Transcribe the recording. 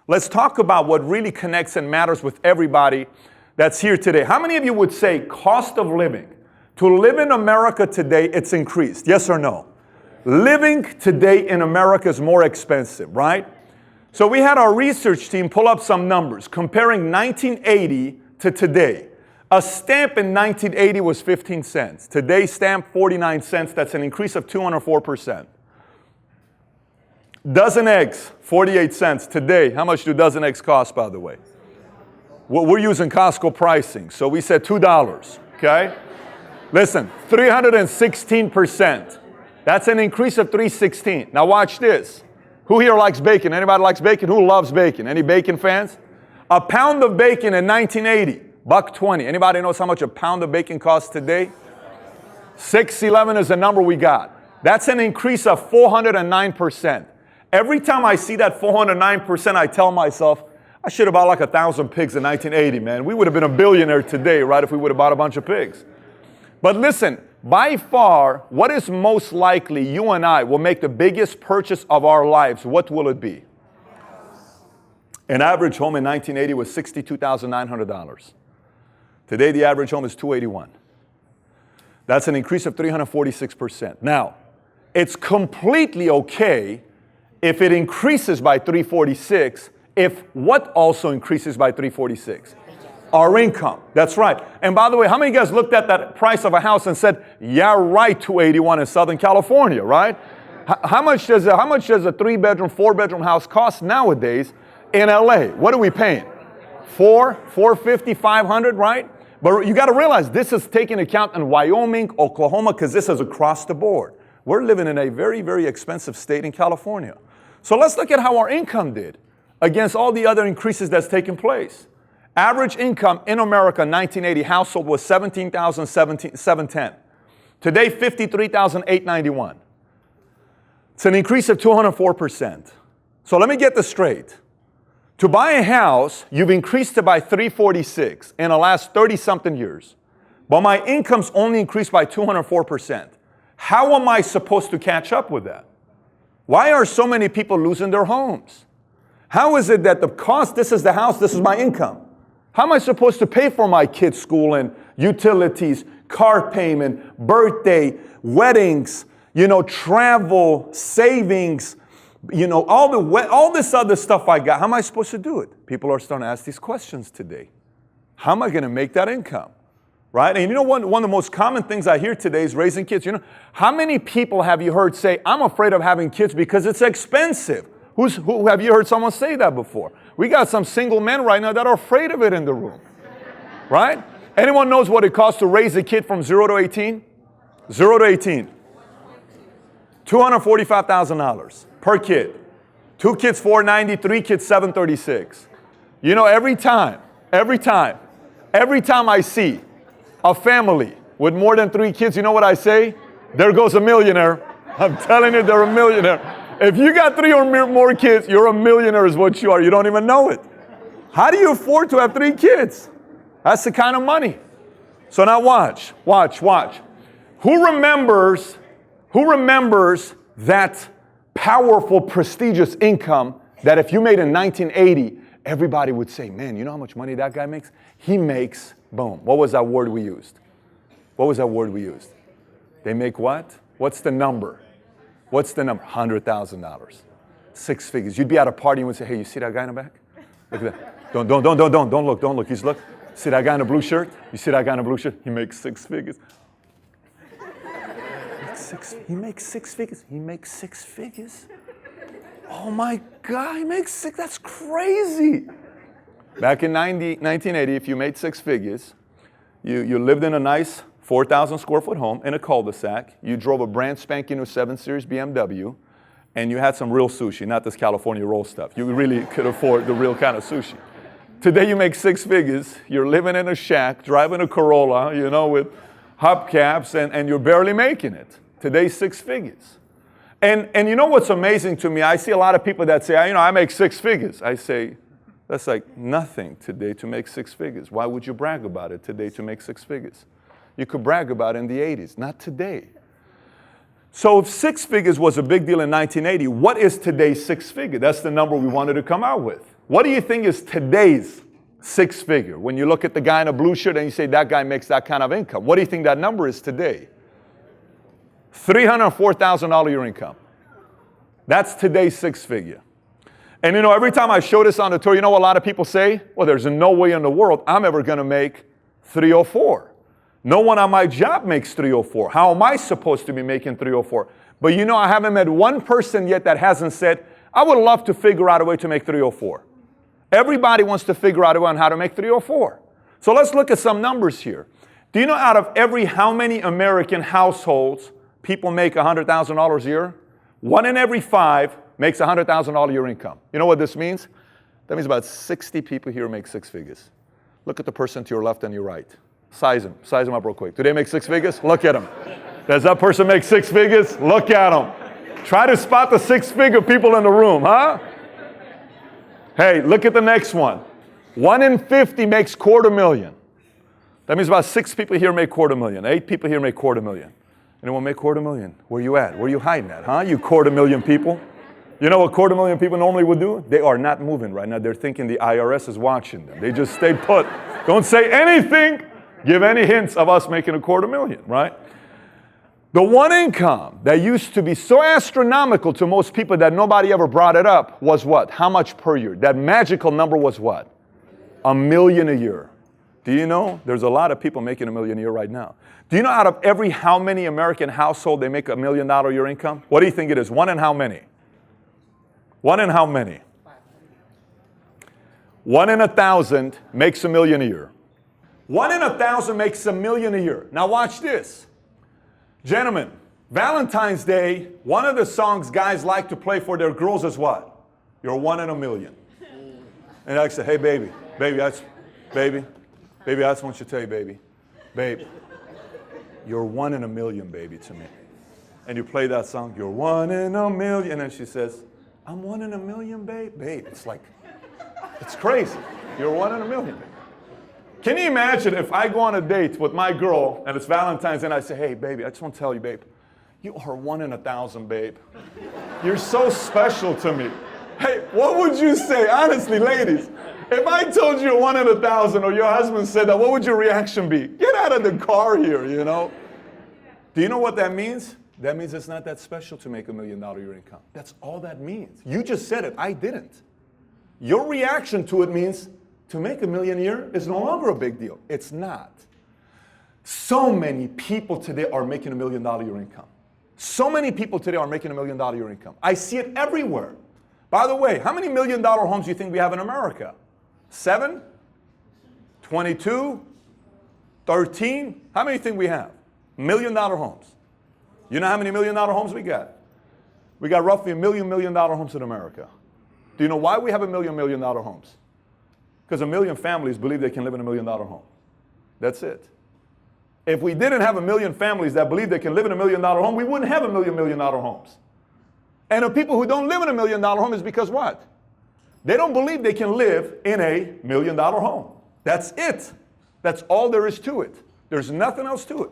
Let's talk about what really connects and matters with everybody that's here today. How many of you would say cost of living? To live in America today, it's increased. Yes or no? Living today in America is more expensive, right? So we had our research team pull up some numbers comparing 1980 to today. A stamp in 1980 was 15 cents. Today's stamp, 49 cents. That's an increase of 204%. Dozen eggs, 48 cents. Today, how much do dozen eggs cost, by the way? Well, we're using Costco pricing, so we said $2, okay? Listen, 316%. That's an increase of 316. Now watch this. Who here likes bacon? Anybody likes bacon? Who loves bacon? Any bacon fans? A pound of bacon in 1980, $1.20. Anybody knows how much a pound of bacon costs today? $6.11 is the number we got. That's an increase of 409%. Every time I see that 409%, I tell myself, I should have bought like 1,000 pigs in 1980, man. We would have been a billionaire today, right, if we would have bought a bunch of pigs. But listen, by far, what is most likely you and I will make the biggest purchase of our lives? What will it be? An average home in 1980 was $62,900. Today, the average home is $281,000. That's an increase of 346%. Now, it's completely okay if it increases by 346, if what also increases by 346? Our income. That's right. And by the way, how many of you guys looked at that price of a house and said, yeah, right, 281 in Southern California, right? How much does a 3-bedroom, 4-bedroom house cost nowadays in LA? What are we paying? $450, $500, right? But you got to realize this is taking account in Wyoming, Oklahoma, because this is across the board. We're living in a very, very expensive state in California. So let's look at how our income did against all the other increases that's taken place. Average income in America, 1980 household was $17,710. Today, $53,891. It's an increase of 204%. So let me get this straight. To buy a house, you've increased it by 346 in the last 30-something years. But my income's only increased by 204%. How am I supposed to catch up with that? Why are so many people losing their homes? How is it that the cost, this is the house, this is my income? How am I supposed to pay for my kids' school and utilities, car payment, birthday, weddings, travel, savings, all this other stuff I got? How am I supposed to do it? People are starting to ask these questions today. How am I going to make that income? Right? And one of the most common things I hear today is raising kids. How many people have you heard say, I'm afraid of having kids because it's expensive? Who have you heard someone say that before? We got some single men right now that are afraid of it in the room. Right? Anyone knows what it costs to raise a kid from 0 to 18? 0 to 18. $245,000 per kid. 2 kids, $490, 3 kids, $736. Every time I see a family with more than 3 kids, you know what I say? There goes a millionaire. I'm telling you, they're a millionaire. If you got 3 or more kids, you're a millionaire is what you are. You don't even know it. How do you afford to have 3 kids? That's the kind of money. So now watch. Who remembers that powerful, prestigious income that if you made in 1980, everybody would say, man, you know how much money that guy makes? He makes, boom. What was that word we used? They make what? What's the number? $100,000. 6 figures. You'd be at a party and would say, hey, you see that guy in the back? Look at that. Don't look. He's look. See that guy in the blue shirt? You see that guy in the blue shirt? He makes 6 figures. He makes six figures. Oh my God, he makes 6. That's crazy. Back in 1980, if you made 6 figures, you lived in a nice 4,000 square foot home in a cul-de-sac. You drove a brand spanking new 7 Series BMW, and you had some real sushi, not this California roll stuff. You really could afford the real kind of sushi. Today you make 6 figures. You're living in a shack, driving a Corolla, with hubcaps, and you're barely making it. Today, 6 figures. And you know what's amazing to me? I see a lot of people that say, I make 6 figures. I say, that's like nothing today to make 6 figures. Why would you brag about it today to make 6 figures? You could brag about it in the 80s, not today. So if 6 figures was a big deal in 1980, what is today's 6 figure? That's the number we wanted to come out with. What do you think is today's six figure? When you look at the guy in a blue shirt and you say that guy makes that kind of income, what do you think that number is today? $304,000 year income. That's today's six figure. And every time I show this on the tour, what a lot of people say? Well, there's no way in the world I'm ever going to make 304. No one on my job makes 304. How am I supposed to be making 304? But I haven't met one person yet that hasn't said, I would love to figure out a way to make 304. Everybody wants to figure out a way on how to make 304. So let's look at some numbers here. Do you know out of every how many American households people make $100,000 a year? 1 in every 5 makes $100,000 a year income. You know what this means? That means about 60 people here make six figures. Look at the person to your left and your right. Size them up real quick. Do they make six figures? Look at them. Does that person make six figures? Look at them. Try to spot the six-figure people in the room, huh? Hey, look at the next one. 1 in 50 makes $250,000. That means about 6 people here make $250,000. 8 people here make $250,000. Anyone make $250,000? Where you at? Where you hiding at, huh? You $250,000 people. You know what $250,000 people normally would do? They are not moving right now. They're thinking the IRS is watching them. They just stay put. Don't say anything. Give any hints of us making $250,000, right? The one income that used to be so astronomical to most people that nobody ever brought it up was what? How much per year? That magical number was what? $1 million a year. Do you know? There's a lot of people making $1 million a year right now. Do you know out of every how many American household they make $1 million a year income? What do you think it is? 1 in how many? 1 in how many? 1 in 1,000 makes $1 million a year. 1 in 1,000 makes $1 million a year. Now watch this. Gentlemen, Valentine's Day, one of the songs guys like to play for their girls is what? You're 1 in 1,000,000. And I say, hey, baby, I just want you to tell you, babe, you're 1 in 1,000,000, baby, to me. And you play that song, you're 1 in 1,000,000. And then she says, I'm 1 in 1,000,000, babe. Babe, it's like, it's crazy. You're 1 in 1,000,000, babe. Can you imagine if I go on a date with my girl and it's Valentine's and I say, hey, baby, I just want to tell you, babe, you are 1 in 1,000, babe. You're so special to me. Hey, what would you say? Honestly, ladies, if I told you 1 in 1,000 or your husband said that, what would your reaction be? Get out of the car here, Do you know what that means? That means it's not that special to make $1 million a year income. That's all that means. You just said it. I didn't. Your reaction to it means to make $1 million a year is no longer a big deal. It's not. So many people today are making $1 million a year income. So many people today are making $1 million a year income. I see it everywhere. By the way, how many $1 million homes do you think we have in America? 7? 22? 13? How many do you think we have? $1 million homes. You know how many $1 million homes we got? We got roughly $1 million homes in America. Do you know why we have $1 million homes? Because 1 million families believe they can live in $1 million home. That's it. If we didn't have 1 million families that believe they can live in $1 million home, we wouldn't have $1 million homes. And the people who don't live in $1 million home is because what? They don't believe they can live in a $1 million home. That's it. That's all there is to it. There's nothing else to it.